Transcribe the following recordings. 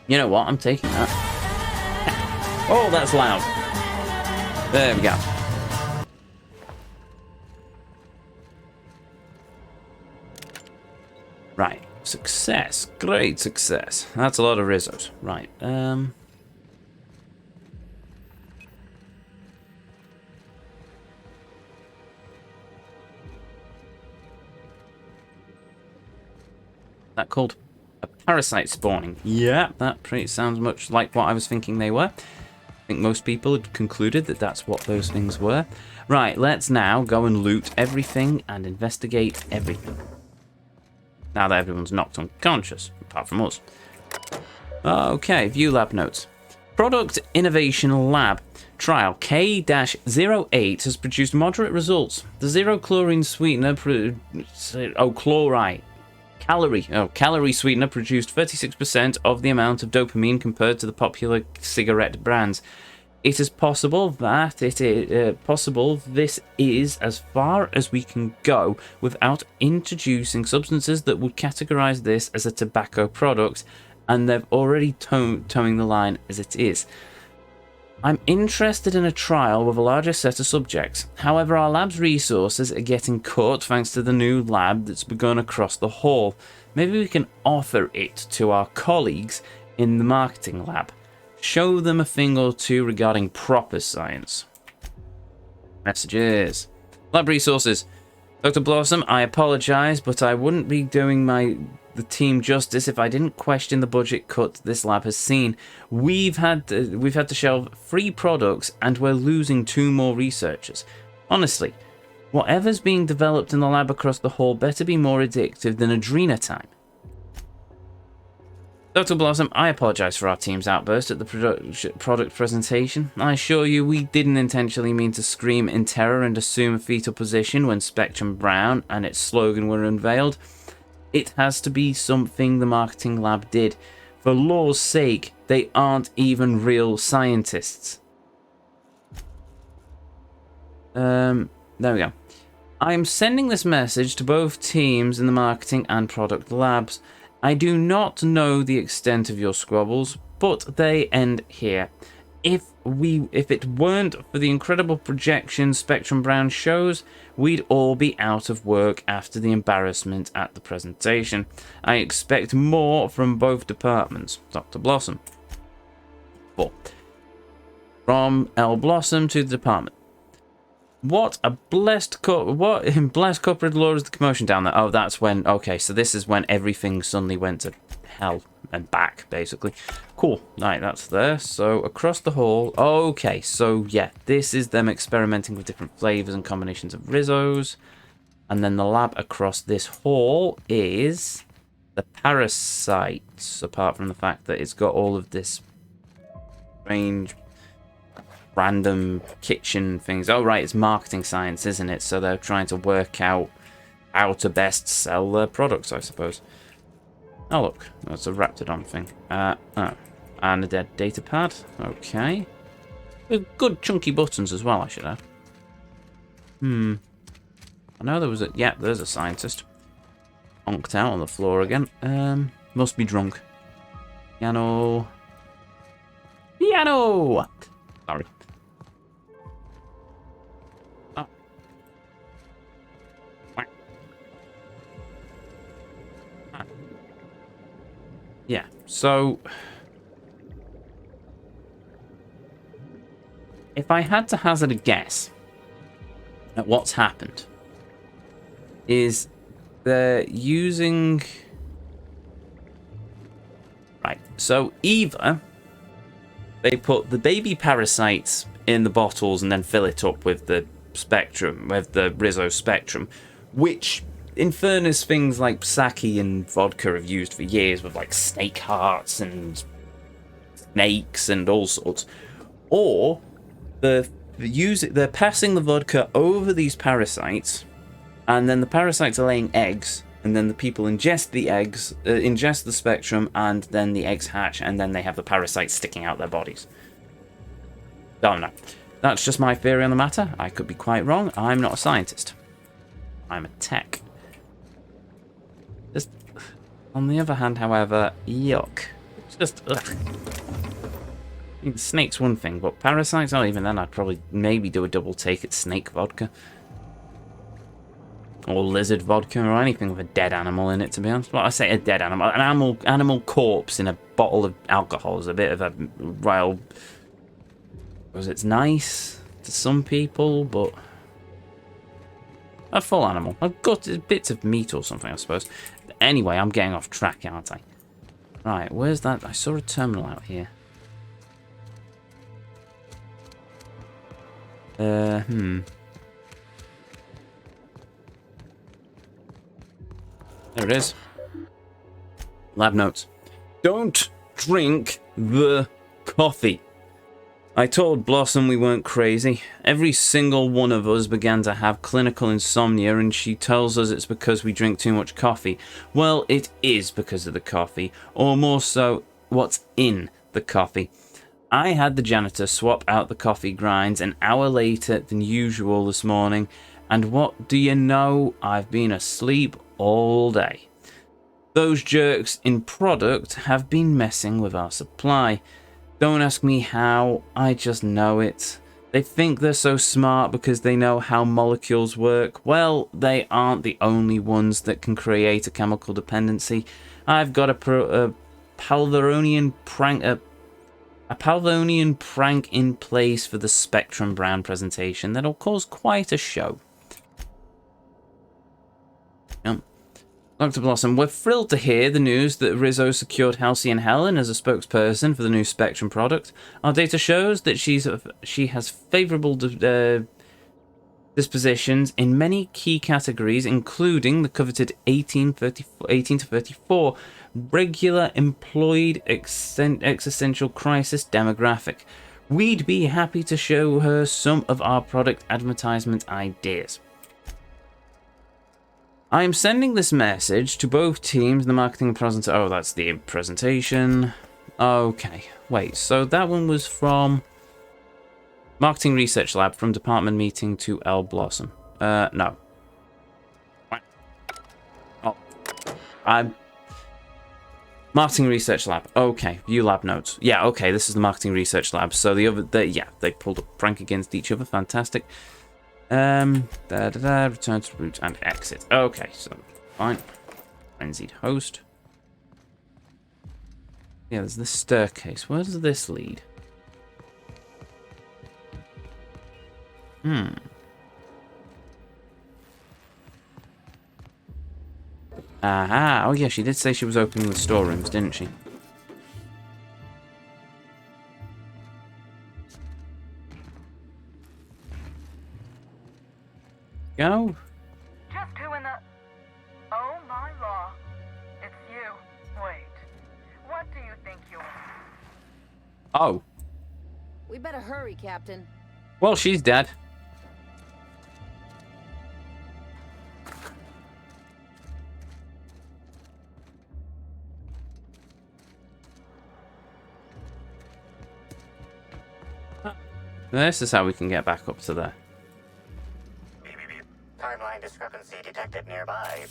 You know what? I'm taking that. Oh, that's loud. There we go. Right. Success. Great success. That's a lot of Rizzos. Right. That called a parasite spawning. Yeah, that pretty sounds much like what I was thinking they were. I think most people had concluded that that's what those things were. Right, let's now go and loot everything and investigate everything. Now that everyone's knocked unconscious, apart from us. Okay, view lab notes. Product Innovation Lab. Trial K-08 has produced moderate results. The zero chlorine sweetener... Calorie sweetener produced 36% of the amount of dopamine compared to the popular cigarette brands. It is possible that this is as far as we can go without introducing substances that would categorize this as a tobacco product, and they've already towing the line as it is. I'm interested in a trial with a larger set of subjects. However, our lab's resources are getting cut thanks to the new lab that's begun across the hall. Maybe we can offer it to our colleagues in the marketing lab. Show them a thing or two regarding proper science. Messages. Lab resources. Dr. Blossom, I apologize, but I wouldn't be doing the team justice if I didn't question the budget cut this lab has seen. We've had to shelve 3 products and we're losing 2 more researchers. Honestly, whatever's being developed in the lab across the hall better be more addictive than Adrenatime. Dr. Blossom, I apologize for our team's outburst at the product presentation. I assure you we didn't intentionally mean to scream in terror and assume a fetal position when Spectrum Brown and its slogan were unveiled. It has to be something the marketing lab did. For law's sake, they aren't even real scientists. There we go. I'm sending this message to both teams in the marketing and product labs. I do not know the extent of your squabbles, but they end here. If it weren't for the incredible projection Spectrum Brown shows, we'd all be out of work after the embarrassment at the presentation. I expect more from both departments. Dr. Blossom. 4. From L. Blossom to the department. What in blessed corporate law is the commotion down there? Oh, that's when... Okay, so this is when everything suddenly went to hell and back, basically. Cool. Right, that's there. So, across the hall... Okay, so, yeah. This is them experimenting with different flavors and combinations of Rizzos. And then the lab across this hall is... the parasites, apart from the fact that it's got all of this strange... random kitchen things. Oh, right, it's marketing science, isn't it? So they're trying to work out how to best sell their products, I suppose. Oh, look, that's a Raptidon thing. Oh, and a dead data pad. Okay. With good chunky buttons as well, I should add. I know there was a... Yeah, there's a scientist. Honked out on the floor again. Must be drunk. Piano. Piano! Sorry. Yeah, so if I had to hazard a guess at what's happened, is they're using... Right, so either they put the baby parasites in the bottles and then fill it up with the spectrum, with the Rizzo spectrum, which... In fairness, things like sake and vodka have used for years with like snake hearts and snakes and all sorts. Or they're passing the vodka over these parasites, and then the parasites are laying eggs, and then the people ingest the eggs, ingest the spectrum, and then the eggs hatch, and then they have the parasites sticking out their bodies. Don't know. That's just my theory on the matter. I could be quite wrong. I'm not a scientist. I'm a tech. On the other hand, however, yuck. It's just, ugh. I mean, snake's one thing, but parasites, oh, even then I'd probably maybe do a double take at snake vodka. Or lizard vodka, or anything with a dead animal in it, to be honest. Well, I say a dead animal. An animal corpse in a bottle of alcohol is a bit of a real... Because it's nice to some people, but... A full animal. I've got bits of meat or something, I suppose. Anyway, I'm getting off track, aren't I? Right, where's that? I saw a terminal out here. There it is. Lab notes. Don't drink the coffee. I told Blossom we weren't crazy. Every single one of us began to have clinical insomnia, and she tells us it's because we drink too much coffee. Well, it is because of the coffee, or more so, what's in the coffee. I had the janitor swap out the coffee grinds an hour later than usual this morning, and what do you know? I've been asleep all day. Those jerks in product have been messing with our supply. Don't ask me how, I just know it. They think they're so smart because they know how molecules work. Well, they aren't the only ones that can create a chemical dependency. I've got a Palvaronian prank in place for the Spectrum brand presentation that'll cause quite a show. Dr. Blossom, we're thrilled to hear the news that Rizzo secured Halcyon Helen as a spokesperson for the new Spectrum product. Our data shows that she has favorable dispositions in many key categories, including the coveted 18 to 34 regular employed existential crisis demographic. We'd be happy to show her some of our product advertisement ideas. I am sending this message to both teams, the marketing presentation. Oh, that's the presentation. Okay, wait, so that one was from Marketing Research Lab, from department meeting to L Blossom. No. Oh, I'm... Marketing Research Lab. Okay, view lab notes. Yeah, okay, this is the Marketing Research Lab. So the other, yeah, they pulled a prank against each other. Fantastic. Return to root and exit. Okay, so fine. Frenzied host. Yeah, there's this staircase. Where does this lead? Aha! Oh yeah, she did say she was opening the storerooms, didn't she? Go. Just who in the... Oh my law. It's you. Wait. What do you think you're... Oh. We better hurry, Captain. Well, she's dead. This is how we can get back up to there. Timeline discrepancy detected nearby.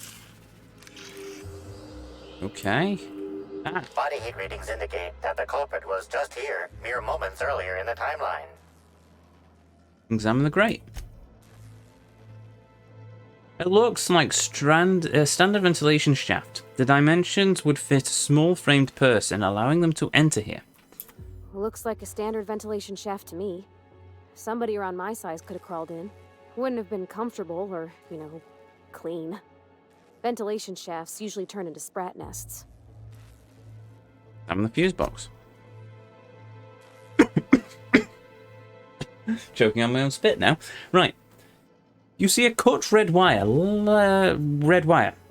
Okay. Body heat readings indicate that the culprit was just here, mere moments earlier in the timeline. Examine the grate. It looks like a standard ventilation shaft. The dimensions would fit a small-framed person, allowing them to enter here. Looks like a standard ventilation shaft to me. Somebody around my size could have crawled in. Wouldn't have been comfortable or, you know, clean. Ventilation shafts usually turn into sprat nests. I'm in the fuse box. Choking on my own spit now. Right. You see a cut red wire.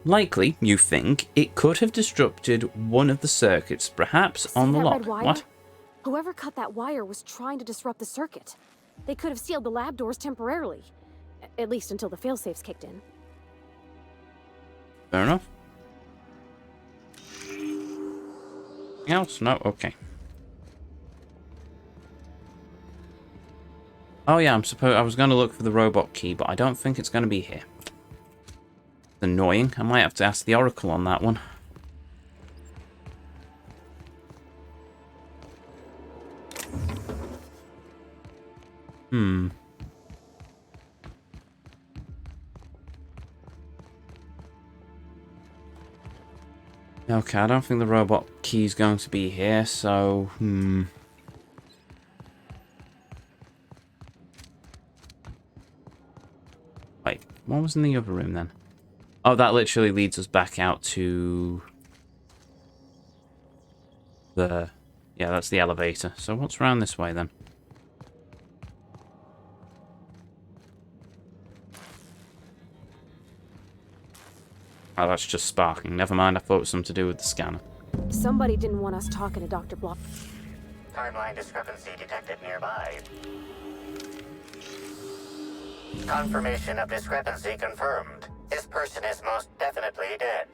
Likely, you think, it could have disrupted one of the circuits, perhaps on the lock. What? Whoever cut that wire was trying to disrupt the circuit. They could have sealed the lab doors temporarily. At least until the failsafes kicked in. Fair enough. Anything else? No? Okay. Oh yeah, I was going to look for the robot key, but I don't think it's going to be here. It's annoying. I might have to ask the Oracle on that one. Okay, I don't think the robot key is going to be here, so... Wait, what was in the other room then? Oh, that literally leads us back out to... the... Yeah, that's the elevator. So what's around this way then? Oh, that's just sparking. Never mind, I thought it was something to do with the scanner. Somebody didn't want us talking to Dr. Block. Timeline discrepancy detected nearby. Confirmation of discrepancy confirmed. This person is most definitely dead.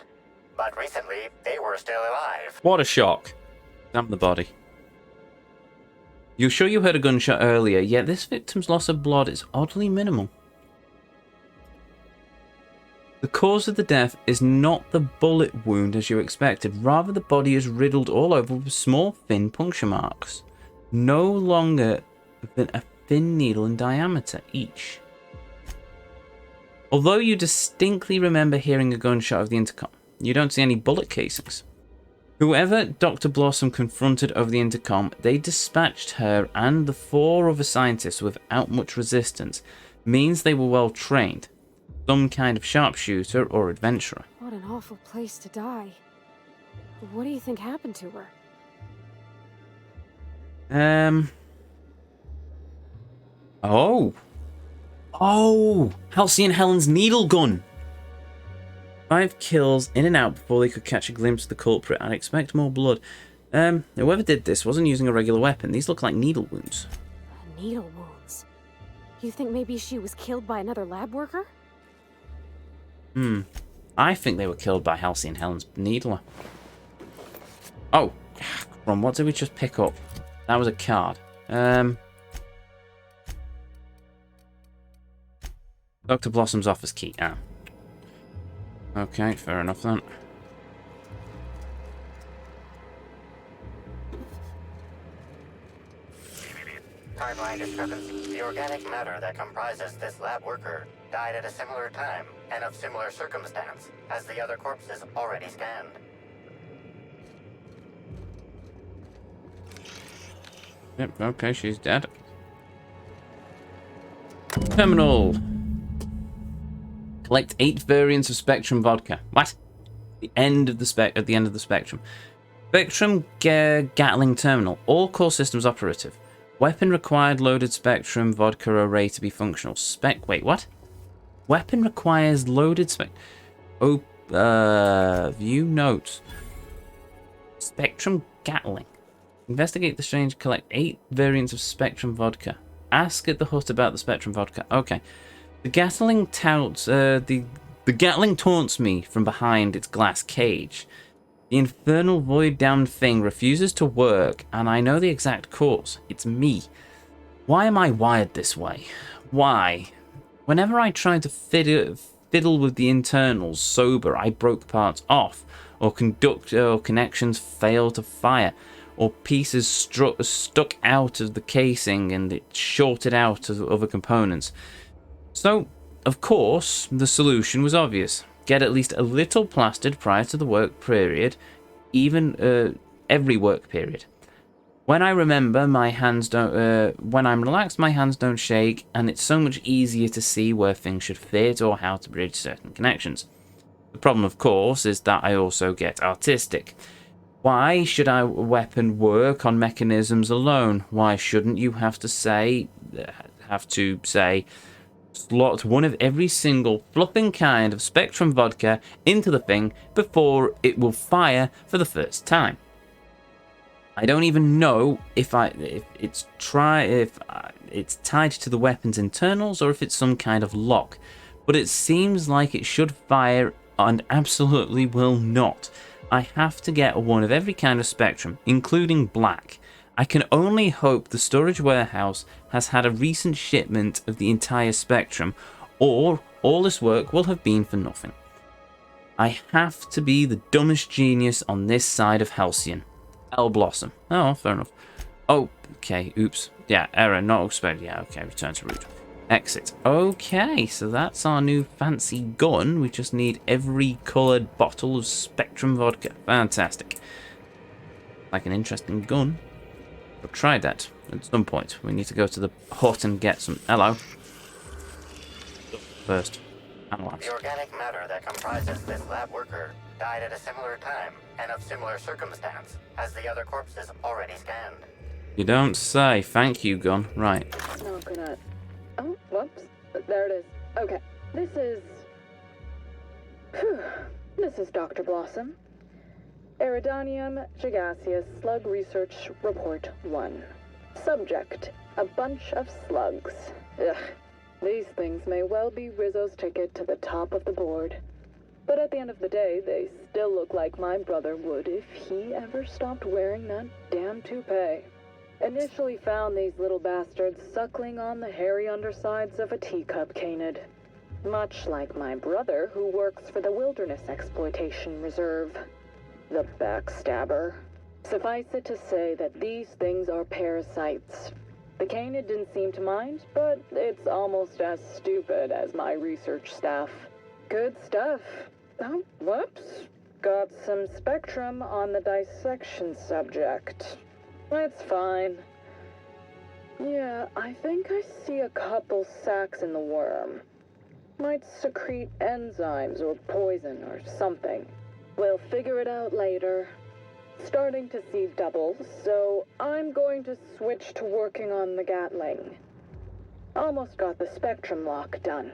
But recently, they were still alive. What a shock. Damn the body. You're sure you heard a gunshot earlier, yet this victim's loss of blood is oddly minimal. The cause of the death is not the bullet wound as you expected, rather the body is riddled all over with small thin puncture marks, no longer than a thin needle in diameter each. Although you distinctly remember hearing a gunshot of the intercom, you don't see any bullet casings. Whoever Dr. Blossom confronted over the intercom, they dispatched her and the 4 other scientists without much resistance, means they were well trained. Some kind of sharpshooter or adventurer. What an awful place to die. What do you think happened to her? Oh! Halcyon Helen's needle gun! 5 kills in and out before they could catch a glimpse of the culprit. I'd expect more blood. Whoever did this wasn't using a regular weapon. These look like needle wounds. Needle wounds? You think maybe she was killed by another lab worker? I think they were killed by Halcyon Helen's needler. Oh, from what did we just pick up? That was a card. Dr. Blossom's office key. Ah. Okay, fair enough then. Timeline discrepancy. The organic matter that comprises this lab worker died at a similar time and of similar circumstance as the other corpses already scanned. Yep, okay, she's dead. Terminal. Collect 8 variants of Spectrum vodka. What? At the end of the spectrum. Spectrum Gatling terminal. All core systems operative. Weapon required loaded Spectrum vodka array to be functional. Wait, what? Weapon requires loaded view notes. Spectrum Gatling. Investigate the strange. Collect 8 variants of Spectrum vodka. Ask at the hut about the Spectrum vodka. Okay. The Gatling taunts me from behind its glass cage. The infernal void-damned thing refuses to work, and I know the exact cause. It's me. Why am I wired this way? Why? Whenever I tried to fiddle with the internals sober, I broke parts off, or connections failed to fire, or pieces stuck out of the casing and it shorted out of other components. So, of course, the solution was obvious. Get at least a little plastered prior to the work period, even every work period. When I remember, my hands don't. When I'm relaxed, my hands don't shake, and it's so much easier to see where things should fit or how to bridge certain connections. The problem, of course, is that I also get artistic. Why should a weapon work on mechanisms alone? Why shouldn't you have to say, slot one of every single flipping kind of Spectrum vodka into the thing before it will fire for the first time? I don't even know if it's tied to the weapon's internals or if it's some kind of lock, but it seems like it should fire and absolutely will not. I have to get one of every kind of Spectrum, including black. I can only hope the storage warehouse has had a recent shipment of the entire Spectrum, or all this work will have been for nothing. I have to be the dumbest genius on this side of Halcyon. L. Blossom. Oh, fair enough. Oh, Okay, oops. Yeah, error, not expected. Yeah, okay, return to root. Exit. Okay, so that's our new fancy gun. We just need every coloured bottle of Spectrum vodka. Fantastic. Like an interesting gun. We'll try that at some point. We need to go to the hut and get some... Hello. First. Analyze. The organic matter that comprises this lab worker died at a similar time and of similar circumstance as the other corpses already scanned. You don't say. Thank you, gun. Right. Not gonna... Oh, whoops. There it is. Okay. This is... This is Dr. Blossom. Eridanium gigaseous slug research report 1. Subject, a bunch of slugs. Ugh. These things may well be Rizzo's ticket to the top of the board. But at the end of the day, they still look like my brother would if he ever stopped wearing that damn toupee. Initially found these little bastards suckling on the hairy undersides of a teacup canid. Much like my brother, who works for the Wilderness Exploitation Reserve. The backstabber. Suffice it to say that these things are parasites. The canid didn't seem to mind, but it's almost as stupid as my research staff. Good stuff. Oh, whoops. Got some spectrum on the dissection subject. It's fine. Yeah, I think I see a couple sacs in the worm. Might secrete enzymes or poison or something. We'll figure it out later. Starting to see doubles, so I'm going to switch to working on the Gatling. Almost got the spectrum lock done.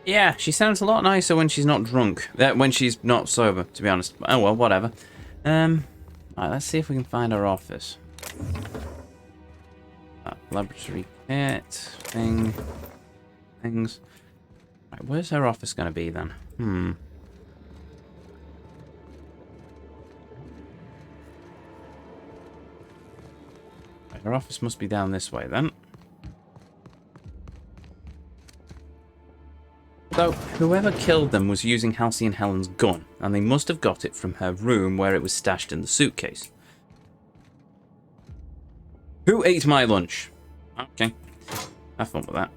Yeah, she sounds a lot nicer when she's not drunk. When she's not sober, to be honest. Oh well, whatever. Right, let's see if we can find her office. Laboratory kit, things. Right, where's her office going to be then? Right, her office must be down this way then. So, whoever killed them was using Halcyon Helen's gun, and they must have got it from her room where it was stashed in the suitcase. Who ate my lunch? Okay. Have fun with that.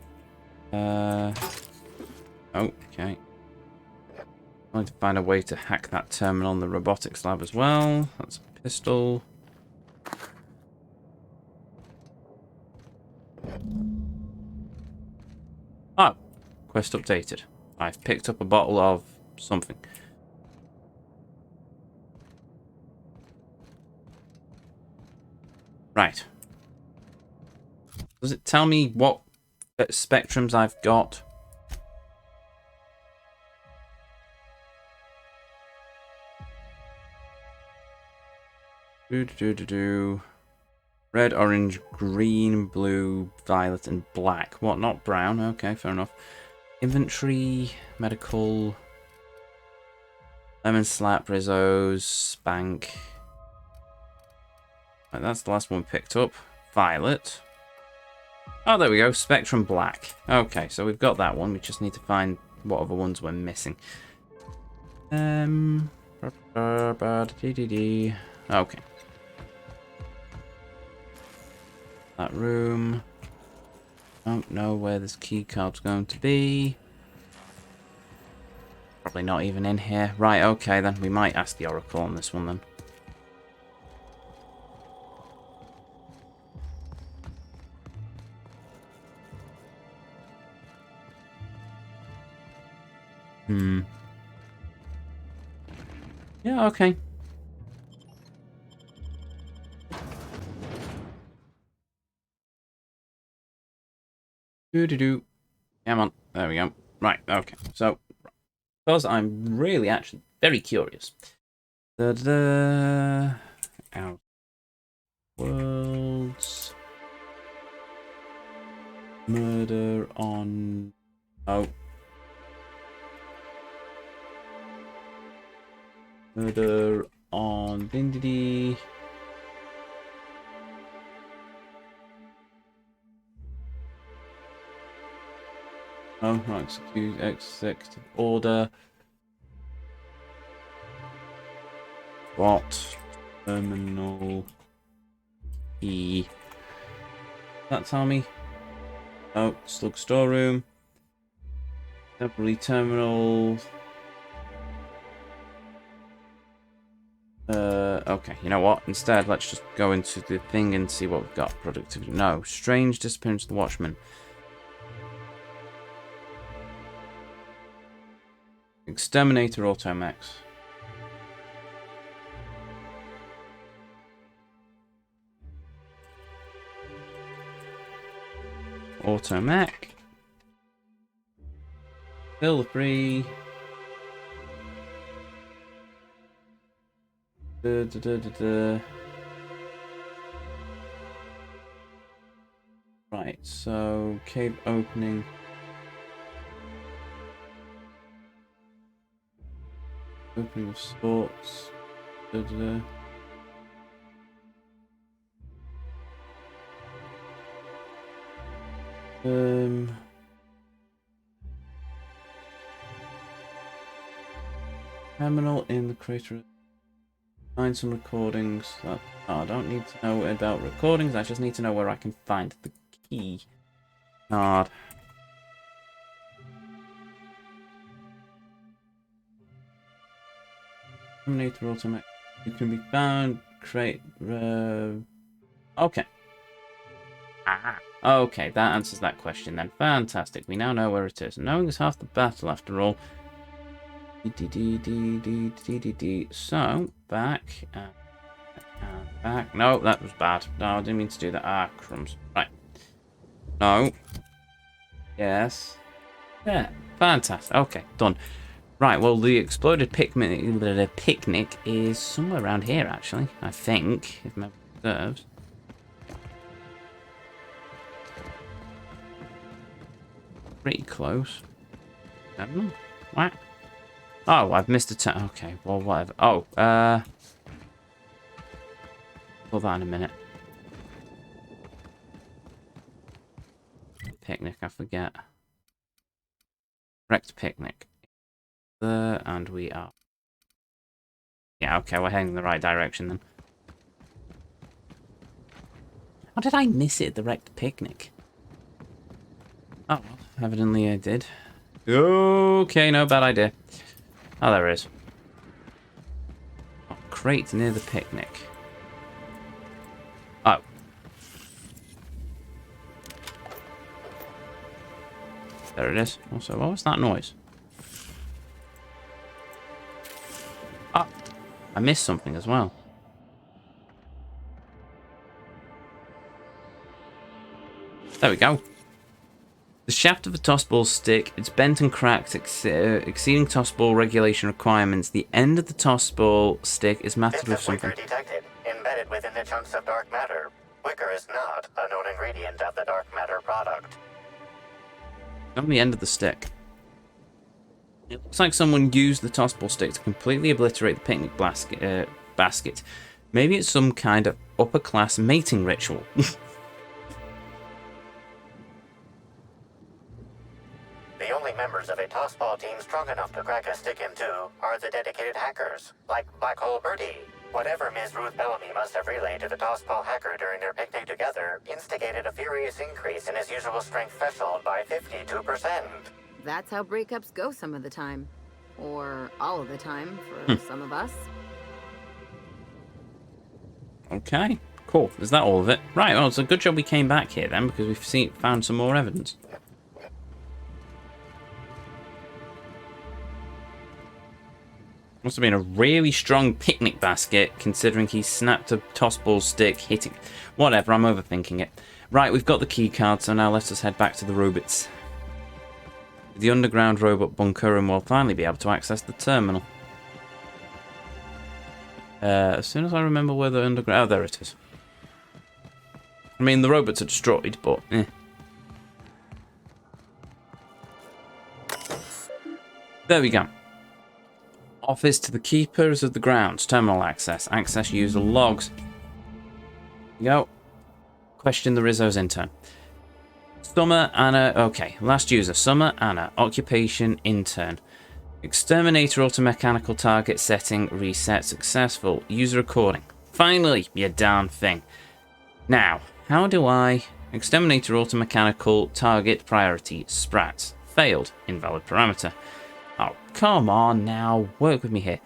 Okay. I need to find a way to hack that terminal in the robotics lab as well. That's a pistol. Oh. Quest updated. I've picked up a bottle of something. Right. Does it tell me what spectrums I've got? Red, orange, green, blue, violet, and black. What, not brown? Okay, fair enough. Inventory, medical, lemon slap, Rizzo's, spank. Right, that's the last one picked up. Violet. Oh, there we go. Spectrum black. Okay, so we've got that one. We just need to find what other ones we're missing. Okay. That room. Don't know where this key card's going to be. Probably not even in here. Right, okay then. We might ask the Oracle on this one then. Yeah, okay. Come on. There we go. Right, okay. So, because I'm really actually very curious. Out worlds. Murder on... Oh. Murder on Dindidi. Oh, right, executive order. What? Terminal E. That tell me? Oh, slug storeroom. Temporary terminal. Okay, you know what? Instead, let's just go into the thing and see what we've got. Productivity. No. Strange disappearance of the Watchman. Exterminator Automex. Automech. Fill the free. Right, so cave opening. Opening of sorts. Terminal in the crater. Find some recordings. I don't need to know about recordings. I just need to know where I can find the key card. Terminator Automatic. You can be found. Create. Okay. Okay, that answers that question then. Fantastic. We now know where it is. Knowing is half the battle after all. So, back. Back. No, that was bad. No, I didn't mean to do that. Ah, crumbs. Right. No. Yes. Yeah. Fantastic. Okay, done. Right, well, the exploded picnic is somewhere around here, actually. I think, if memory serves. Pretty close. I don't know. What? Oh, I've missed a turn. Okay, well, whatever. Oh, pull that in a minute. Picnic, I forget. Wrecked picnic. There, and we are. Yeah, okay, we're heading in the right direction then. How did I miss it, the wrecked picnic? Oh, well, evidently I did. Okay, no bad idea. Oh, there it is. Oh, crate near the picnic. Oh. There it is. Also, what was that noise? Oh, I missed something as well. There we go. The shaft of a tossball stick, it's bent and cracked, exceeding tossball regulation requirements. The end of the tossball stick is matted with something. Wicker detected, embedded within the chunks of dark matter. Wicker is not a known ingredient of the dark matter product. On the end of the stick. It looks like someone used the tossball stick to completely obliterate the picnic basket. Maybe it's some kind of upper-class mating ritual. The only members of a tossball team strong enough to crack a stick in two are the dedicated hackers, like Black Hole Birdie. Whatever Ms. Ruth Bellamy must have relayed to the tossball hacker during their picnic together instigated a furious increase in his usual strength threshold by 52%. That's how breakups go some of the time. Or all of the time for some of us. Okay, cool. Is that all of it? Right, well, it's a good job we came back here then, because we've found some more evidence. Must have been a really strong picnic basket, considering he snapped a tossball stick, hitting... Whatever, I'm overthinking it. Right, we've got the key card, so now let us head back to the robots. The underground robot bunker, and we'll finally be able to access the terminal. As soon as I remember where the underground... Oh, there it is. I mean, the robots are destroyed, but... There we go. Office to the Keepers of the Grounds. Terminal access. Access user logs. Go. Question the Rizzo's intern. Summer Anna. Okay. Last user. Summer Anna. Occupation intern. Exterminator automechanical target setting reset successful. User recording. Finally, you darn thing. Now, how do I... Exterminator automechanical target priority sprats. Failed. Invalid parameter. Oh, come on now. Work with me here.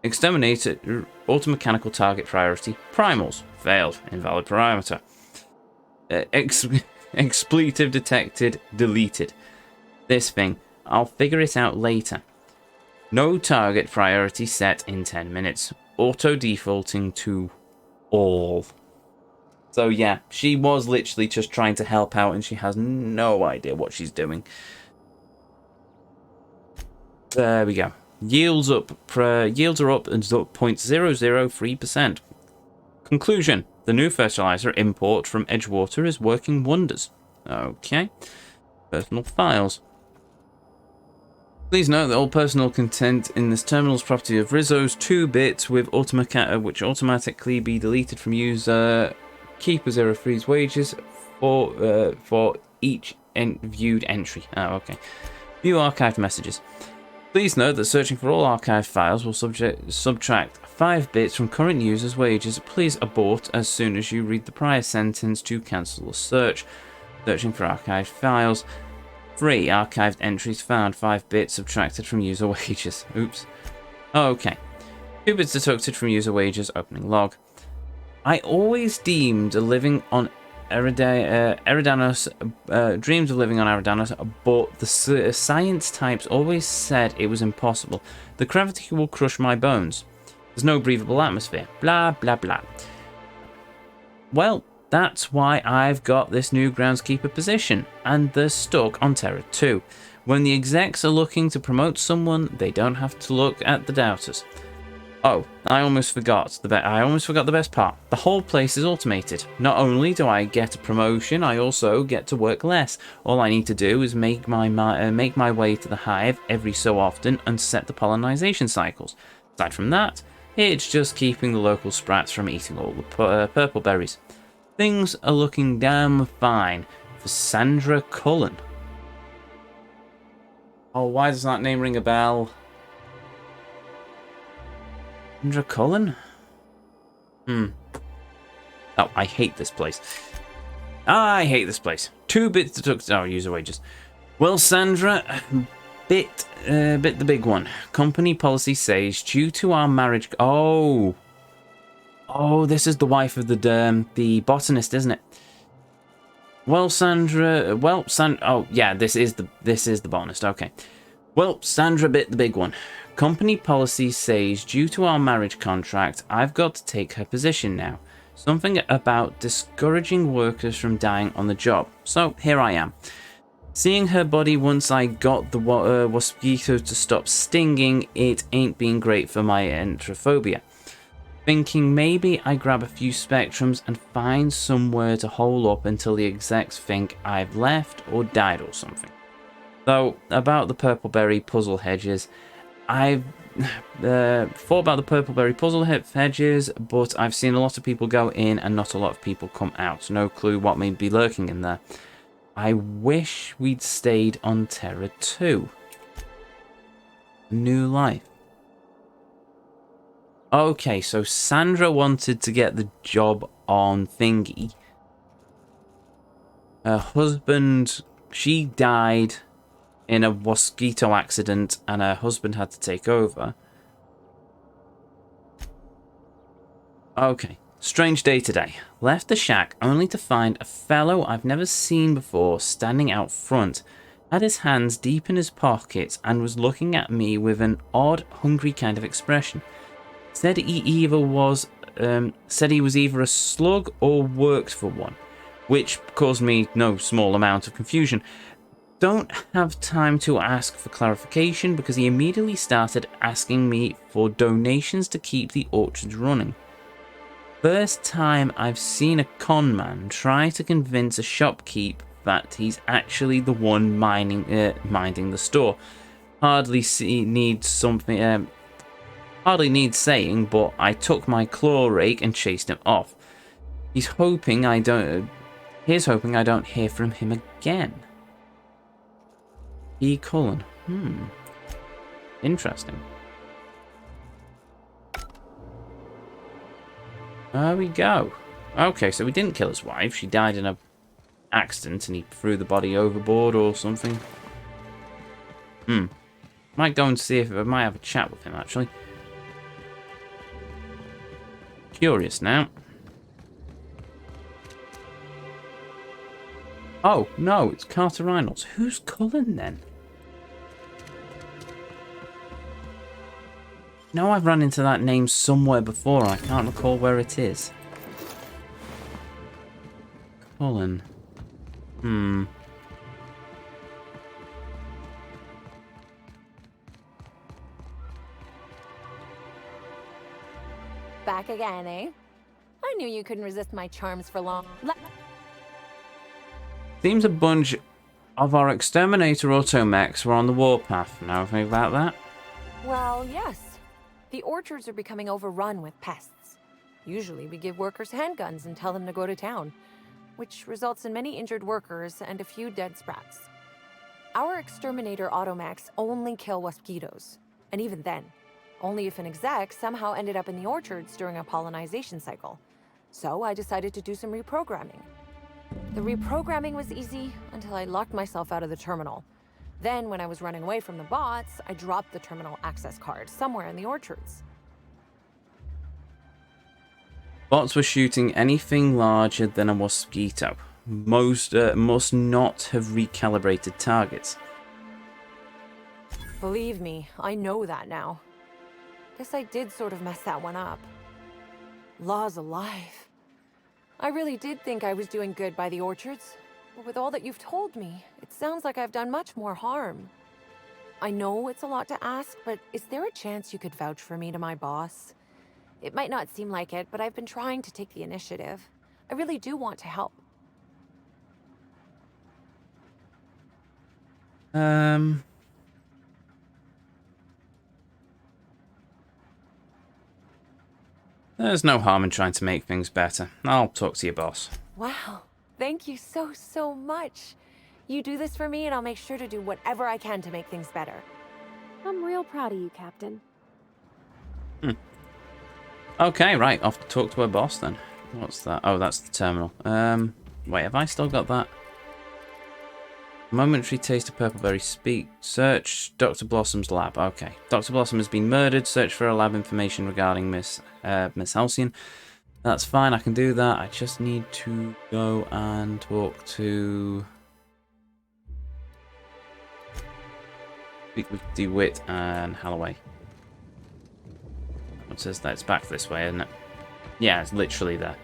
Exterminator automechanical target priority primals. Failed. Invalid parameter. Expletive detected. Deleted. This thing. I'll figure it out later. No target priority set in 10 minutes. Auto defaulting to all. So yeah, she was literally just trying to help out and she has no idea what she's doing. There we go. Yields are up and 0.003%. Conclusion. The new fertilizer import from Edgewater is working wonders. Okay. Personal files. Please note that all personal content in this terminal is property of Rizzo's 2-bits with which automatically be deleted from user. Keeper 0 freeze wages for each viewed entry. Oh, okay. View archived messages. Please note that searching for all archived files will subtract 5 bits from current user's wages. Please abort as soon as you read the prior sentence to cancel the search. Searching for archived files. 3 archived entries found. 5 bits subtracted from user wages. Oops. Okay. 2 bits deducted from user wages. Opening log. I always deemed living on Eridanos, dreams of living on Eridanos, but the science types always said it was impossible. The gravity will crush my bones. There's no breathable atmosphere. Blah, blah, blah. Well, that's why I've got this new groundskeeper position, and they're stuck on Terra 2. When the execs are looking to promote someone, they don't have to look at the doubters. Oh, I almost forgot the best part. The whole place is automated. Not only do I get a promotion, I also get to work less. All I need to do is make my way to the hive every so often and set the pollination cycles. Aside from that, it's just keeping the local sprats from eating all the purple berries. Things are looking damn fine for Sandra Cullen. Oh, why does that name ring a bell? Sandra Cullen? Oh, I hate this place. I hate this place. 2 bits deducted. Oh, user wages. Well, Sandra, bit the big one. Company policy says due to our marriage. Oh, this is the wife of the botanist, isn't it? Well, Sandra. Oh, yeah, this is the botanist. Okay. Well, Sandra bit the big one. Company policy says due to our marriage contract, I've got to take her position now. Something about discouraging workers from dying on the job. So here I am. Seeing her body once I got the mosquito to stop stinging, it ain't been great for my enterophobia. Thinking maybe I grab a few spectrums and find somewhere to hole up until the execs think I've left or died or something. So, about the purpleberry puzzle hedges, I've thought about the purpleberry puzzle hedges, but I've seen a lot of people go in and not a lot of people come out. No clue what may be lurking in there. I wish we'd stayed on Terra 2. New life. Okay, so Sandra wanted to get the job on Thingy. Her husband, she died in a mosquito accident and her husband had to take over. Okay, strange day today. Left the shack only to find a fellow I've never seen before standing out front. Had his hands deep in his pockets and was looking at me with an odd, hungry kind of expression. Said he was either a slug or worked for one, which caused me no small amount of confusion. Don't have time to ask for clarification because he immediately started asking me for donations to keep the orchards running. First time I've seen a con man try to convince a shopkeep that he's actually the one minding the store. Hardly needs saying, but I took my claw rake and chased him off. He's hoping I don't hear from him again. E. Cullen. Interesting. There we go. Okay, so we didn't kill his wife. She died in a accident and he threw the body overboard or something. Might go and see if I might have a chat with him, actually. Curious now. Oh, no, it's Carter Reynolds. Who's Cullen, then? No, I've run into that name somewhere before. I can't recall where it is. Cullen. Back again, eh? I knew you couldn't resist my charms for long. Seems a bunch of our exterminator automechs were on the warpath. Know anything about that? Well, yes. The orchards are becoming overrun with pests. Usually we give workers handguns and tell them to go to town, which results in many injured workers and a few dead sprats. Our exterminator automechs only kill mosquitoes, and even then, only if an exec somehow ended up in the orchards during a pollinization cycle. So I decided to do some reprogramming. The reprogramming was easy until I locked myself out of the terminal. Then, when I was running away from the bots, I dropped the terminal access card somewhere in the orchards. Bots were shooting anything larger than a mosquito. Most must not have recalibrated targets. Believe me, I know that now. Guess I did sort of mess that one up. Laws alive. I really did think I was doing good by the orchards, but with all that you've told me, it sounds like I've done much more harm. I know it's a lot to ask, but is there a chance you could vouch for me to my boss? It might not seem like it, but I've been trying to take the initiative. I really do want to help. There's no harm in trying to make things better. I'll talk to your boss. Wow, thank you so much. You do this for me and I'll make sure to do whatever I can to make things better. I'm real proud of you, Captain. Okay, right, off to talk to her boss then. What's that? Oh, that's the terminal. Wait, have I still got that? Momentary taste of purple berry. Speak. Search Dr. Blossom's lab. Okay. Dr. Blossom has been murdered. Search for a lab information regarding Miss Halcyon. That's fine. I can do that. I just need to go and talk to... Speak with DeWitt and Holloway. It says that it's back this way, isn't it? Yeah, it's literally there.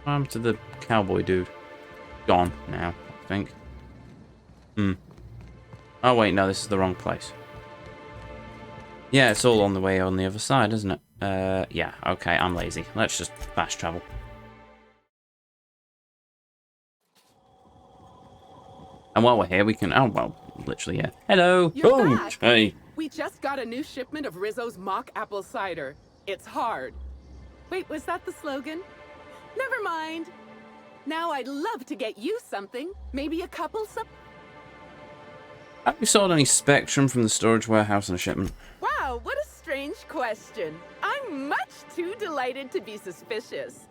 What happened to the cowboy dude? Gone now, I think. Oh wait, no, this is the wrong place. Yeah, it's all on the way on the other side, isn't it? Yeah, okay, I'm lazy. Let's just fast travel. And while we're here, we can... Oh, well, literally, yeah. Hello! You're back. Hey! We just got a new shipment of Rizzo's mock apple cider. It's hard. Wait, was that the slogan? Never mind. Now I'd love to get you something. Maybe a couple Have you sold any Spectrum from the storage warehouse on a shipment? Wow, what a strange question. I'm much too delighted to be suspicious.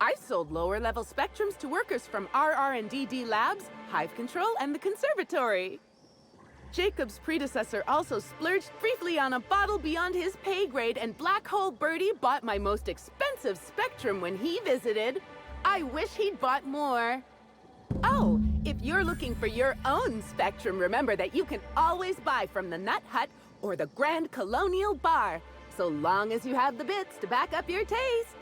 I sold lower-level Spectrums to workers from RR&DD Labs, Hive Control, and the Conservatory. Jacob's predecessor also splurged briefly on a bottle beyond his pay grade, and Black Hole Birdie bought my most expensive Spectrum when he visited. I wish he'd bought more. Oh, if you're looking for your own Spectrum, remember that you can always buy from the Nut Hut or the Grand Colonial Bar, so long as you have the bits to back up your taste.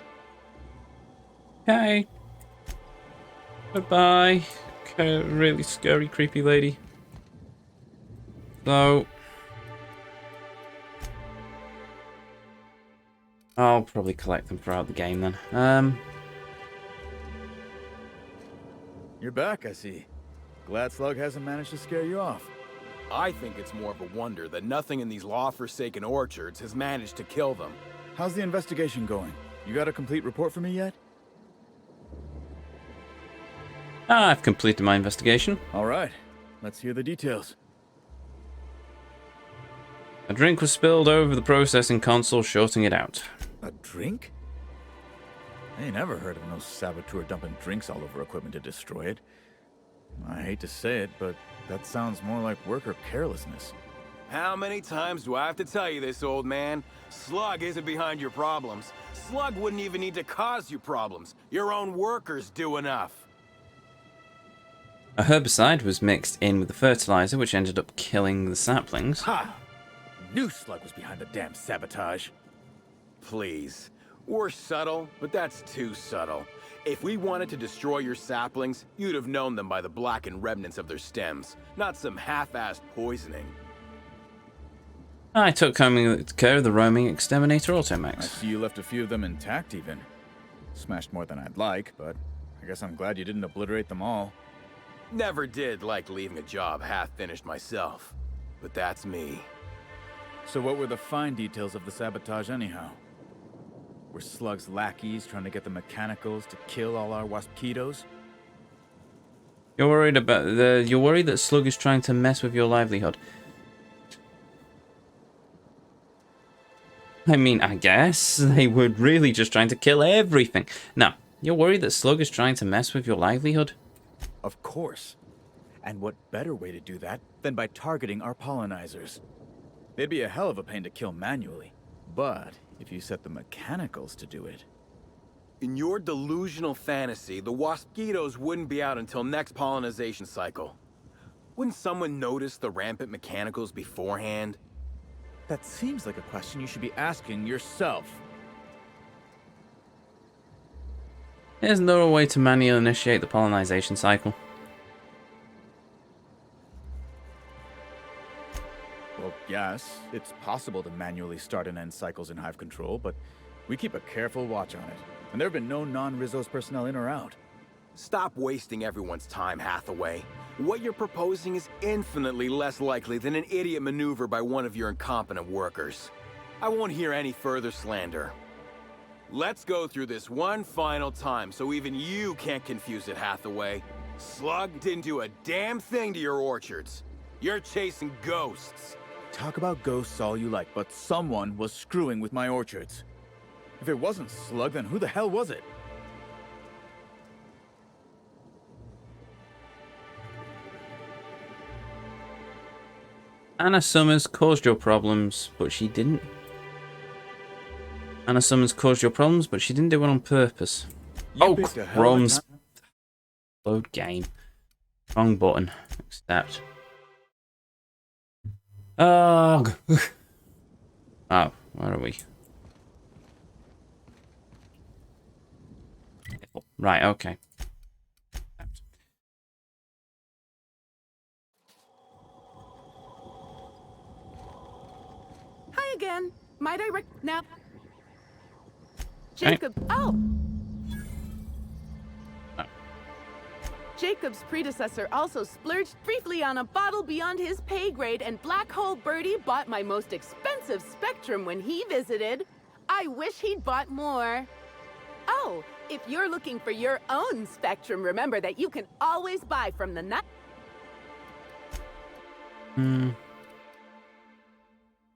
Okay. Goodbye. Okay, really scary, creepy lady. So... I'll probably collect them throughout the game then. You're back, I see. Glad Slug hasn't managed to scare you off. I think it's more of a wonder that nothing in these law-forsaken orchards has managed to kill them. How's the investigation going? You got a complete report for me yet? I've completed my investigation. All right. Let's hear the details. A drink was spilled over the processing console, shorting it out. A drink? I ain't never heard of no saboteur dumping drinks all over equipment to destroy it. I hate to say it, but that sounds more like worker carelessness. How many times do I have to tell you this, old man? Slug isn't behind your problems. Slug wouldn't even need to cause you problems. Your own workers do enough. A herbicide was mixed in with the fertilizer, which ended up killing the saplings. Ha! Knew Slug was behind the damn sabotage. Please. We're subtle, but that's too subtle. If we wanted to destroy your saplings, you'd have known them by the blackened remnants of their stems, not some half-assed poisoning. I took care of the roaming exterminator I Automax. see you left a few of them intact even. Smashed more than I'd like, but I guess I'm glad you didn't obliterate them all. Never did like leaving a job half-finished myself. But that's me. So what were the fine details of the sabotage anyhow? Were Slug's lackeys trying to get the mechanicals to kill all our waspitos? You're worried that Slug is trying to mess with your livelihood. I mean, I guess they were really just trying to kill everything. No, you're worried that Slug is trying to mess with your livelihood? Of course. And what better way to do that than by targeting our pollinizers? They'd be a hell of a pain to kill manually. But if you set the mechanicals to do it... In your delusional fantasy, the waspitos wouldn't be out until next pollinization cycle. Wouldn't someone notice the rampant mechanicals beforehand? That seems like a question you should be asking yourself. There's no way to manually initiate the pollinization cycle. Well, yes, it's possible to manually start and end cycles in Hive Control, but we keep a careful watch on it. And there have been no non-Rizzo's personnel in or out. Stop wasting everyone's time, Hathaway. What you're proposing is infinitely less likely than an idiot maneuver by one of your incompetent workers. I won't hear any further slander. Let's go through this one final time so even you can't confuse it, Hathaway. Slug didn't do a damn thing to your orchards. You're chasing ghosts. Talk about ghosts all you like, but someone was screwing with my orchards. If it wasn't Slug, then who the hell was it? Anna Summers caused your problems, but she didn't. Anna Summers caused your problems, but she didn't do it on purpose. Oh, crumbs. Load game. Wrong button. Accept. Oh, oh, where are we? Right, okay. Hi again. Might I now? Jacob. Oh. Jacob's predecessor also splurged briefly on a bottle beyond his pay grade, and Black Hole Birdie bought my most expensive Spectrum when he visited. I wish he'd bought more. Oh, if you're looking for your own Spectrum, remember that you can always buy from the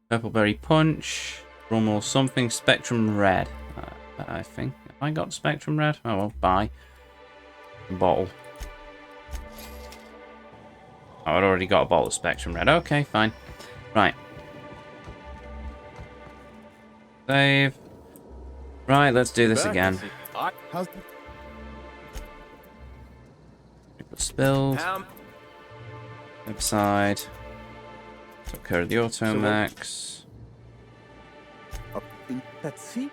Purple Berry Punch. Rum or something. Spectrum Red. I think. Have I got Spectrum Red? Oh well, buy. A bottle. Oh, I'd already got a bottle of Spectrum Red. Okay, fine. Right. Save. Right, let's do this again. Spilled. Upside. Took care of the Automax. Let's see.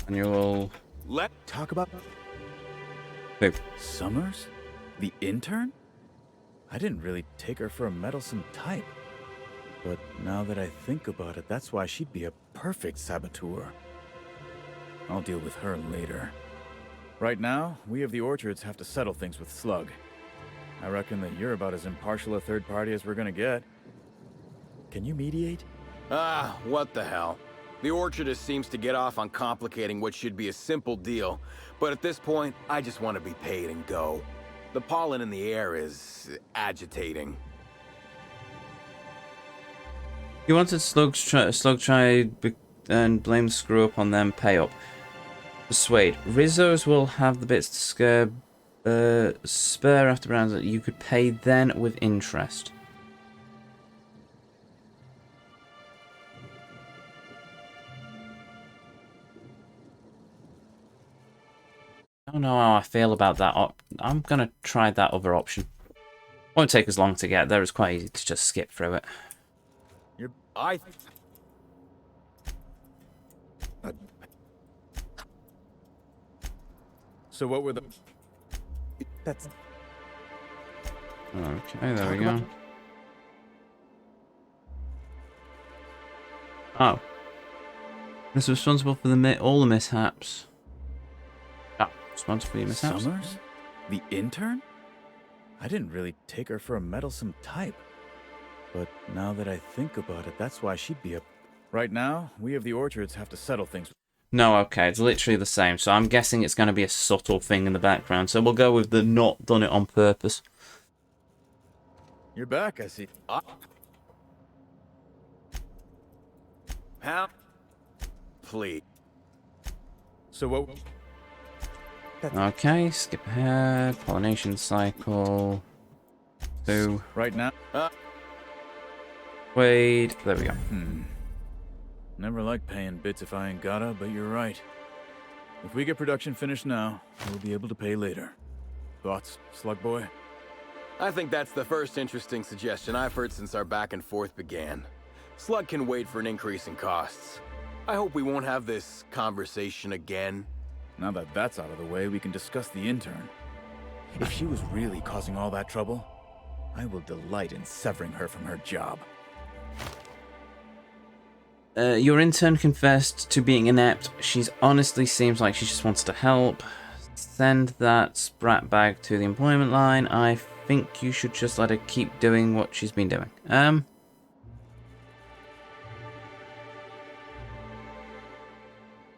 Annual. Let's talk about... Who? Summers? The intern? I didn't really take her for a meddlesome type. But now that I think about it, that's why she'd be a perfect saboteur. I'll deal with her later. Right now, we of the Orchards have to settle things with Slug. I reckon that you're about as impartial a third party as we're gonna get. Can you mediate? Ah, what the hell. The Orchardist seems to get off on complicating what should be a simple deal, but at this point, I just want to be paid and go. The pollen in the air is agitating. You wanted Slug and blame the screw up on them. Pay up. Persuade. Rizzo's will have the bits to spare after rounds that you could pay then with interest. I don't know how I feel about that. I'm going to try that other option. Won't take as long to get there. It's quite easy to just skip through it. So what were the... That's... Okay, there we go. Oh. This was responsible for all the mishaps. Ah, responsible for your mishaps. Summers? The intern? I didn't really take her for a meddlesome type. But now that I think about it, that's why she'd be a... Right now, we of the Orchards have to settle things. No, okay, it's literally the same. So I'm guessing it's going to be a subtle thing in the background. So we'll go with the not done it on purpose. You're back, I see. How? Please. So what... Okay, skip ahead. Pollination cycle. 2. Right now? Wait, there we go. Never like paying bits if I ain't gotta, but you're right. If we get production finished now, we'll be able to pay later. Thoughts, Slug Boy? I think that's the first interesting suggestion I've heard since our back and forth began. Slug can wait for an increase in costs. I hope we won't have this conversation again. Now that that's out of the way, we can discuss the intern. If she was really causing all that trouble, I will delight in severing her from her job. Your intern confessed to being inept. She's honestly seems like she just wants to help. Send that sprat bag to the employment line. I think you should just let her keep doing what she's been doing.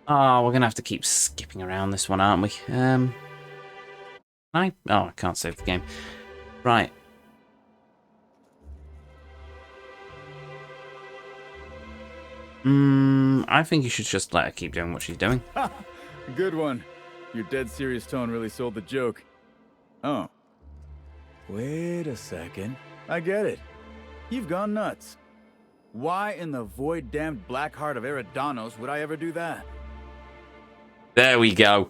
Oh, we're gonna have to keep skipping around this one, aren't we? I can't save the game. Right. I think you should just let her keep doing what she's doing. Good one. Your dead serious tone really sold the joke. Oh. Wait a second. I get it. You've gone nuts. Why in the void-damned black heart of Eridanos would I ever do that? There we go.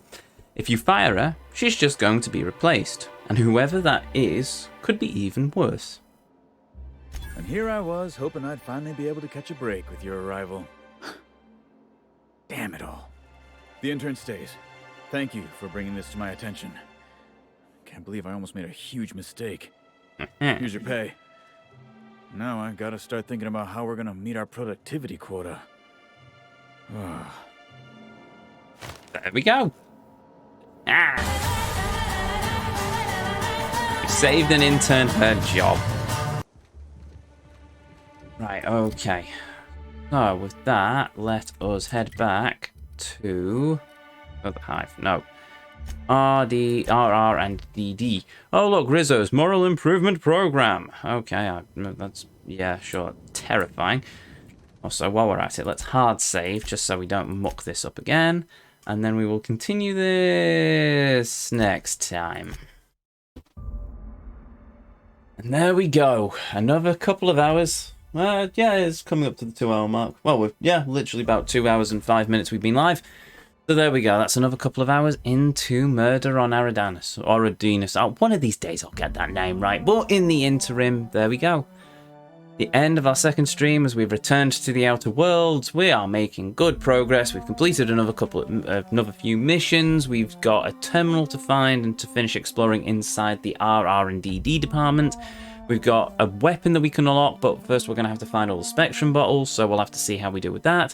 If you fire her, she's just going to be replaced. And whoever that is could be even worse. And here I was, hoping I'd finally be able to catch a break with your arrival. Damn it all. The intern stays. Thank you for bringing this to my attention. Can't believe I almost made a huge mistake. Here's your pay. Now I gotta start thinking about how we're gonna meet our productivity quota. There we go. We saved an intern her job. Right, okay. So with that, let us head back to the hive. No. RD, RR, and DD. Oh, look, Rizzo's Moral Improvement Program. Okay, that's, yeah, sure, terrifying. Also, while we're at it, let's hard save, just so we don't muck this up again. And then we will continue this next time. And there we go. Another couple of hours. Yeah, it's coming up to the 2 hour mark. Well, literally about 2 hours and 5 minutes we've been live. So there we go. That's another couple of hours into Murder on Eridanos. Or Eridanos. Oh, one of these days I'll get that name right. But in the interim, there we go. The end of our second stream as we've returned to the Outer Worlds. We are making good progress. We've completed another few missions. We've got a terminal to find and to finish exploring inside the RR and DD department. We've got a weapon that we can unlock, but first we're going to have to find all the Spectrum bottles, so we'll have to see how we do with that.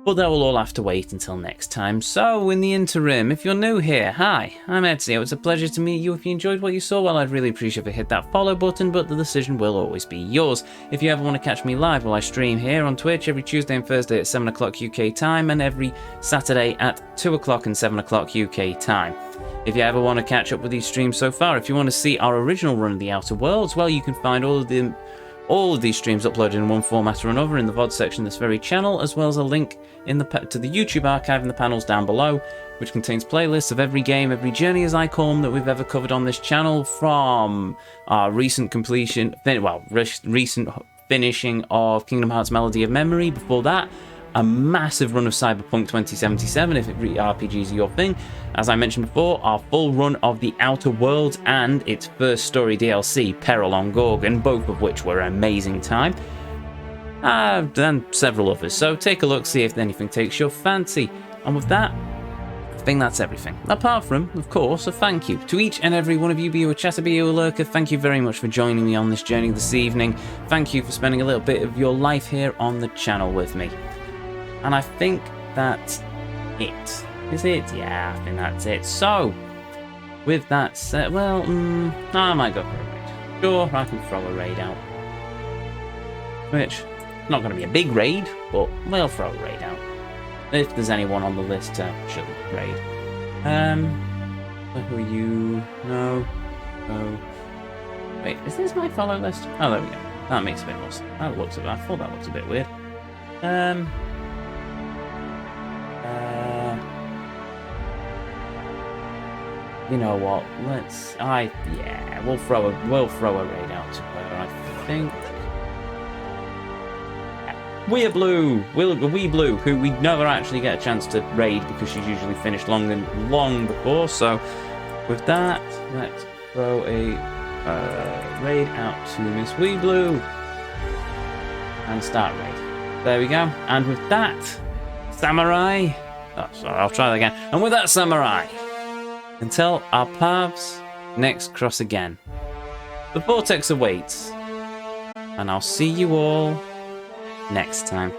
But that will all have to wait until next time. So, in the interim, if you're new here, hi, I'm Ezio. It's a pleasure to meet you. If you enjoyed what you saw, well, I'd really appreciate if you hit that follow button, but the decision will always be yours. If you ever want to catch me live, well, I stream here on Twitch every Tuesday and Thursday at 7 o'clock UK time, and every Saturday at 2 o'clock and 7 o'clock UK time. If you ever want to catch up with these streams so far, if you want to see our original run of the Outer Worlds, well, you can find all all of these streams uploaded in one format or another in the VOD section of this very channel, as well as a link in to the YouTube archive in the panels down below, which contains playlists of every game, every journey as I call them, that we've ever covered on this channel, from our recent recent finishing of Kingdom Hearts Melody of Memory. Before that, a massive run of Cyberpunk 2077, if RPGs are your thing. As I mentioned before, our full run of The Outer Worlds and its first story DLC, Peril on Gorgon, both of which were an amazing time. And several others, so take a look, see if anything takes your fancy. And with that, I think that's everything. Apart from, of course, a thank you to each and every one of you, be you a chatter, be you a lurker. Thank you very much for joining me on this journey this evening. Thank you for spending a little bit of your life here on the channel with me. And I think that's it. Is it? Yeah, I think that's it. So, with that said, well, I might go for a raid. Sure, I can throw a raid out. Which, not going to be a big raid, but we'll throw a raid out. If there's anyone on the list to raid. Who are you? No. No. Wait, is this my follow list? Oh, there we go. That makes a bit more sense. I thought that looks a bit weird. You know what? We'll throw a raid out to her. I think Wee Blue, who we never actually get a chance to raid because she's usually finished long before. So with that, let's throw a raid out to Miss Wee Blue and start raid. There we go. And with that, Samurai. Oh, sorry, I'll try that again. And with that, Samurai, until our paths next cross again, the Vortex awaits, and I'll see you all next time.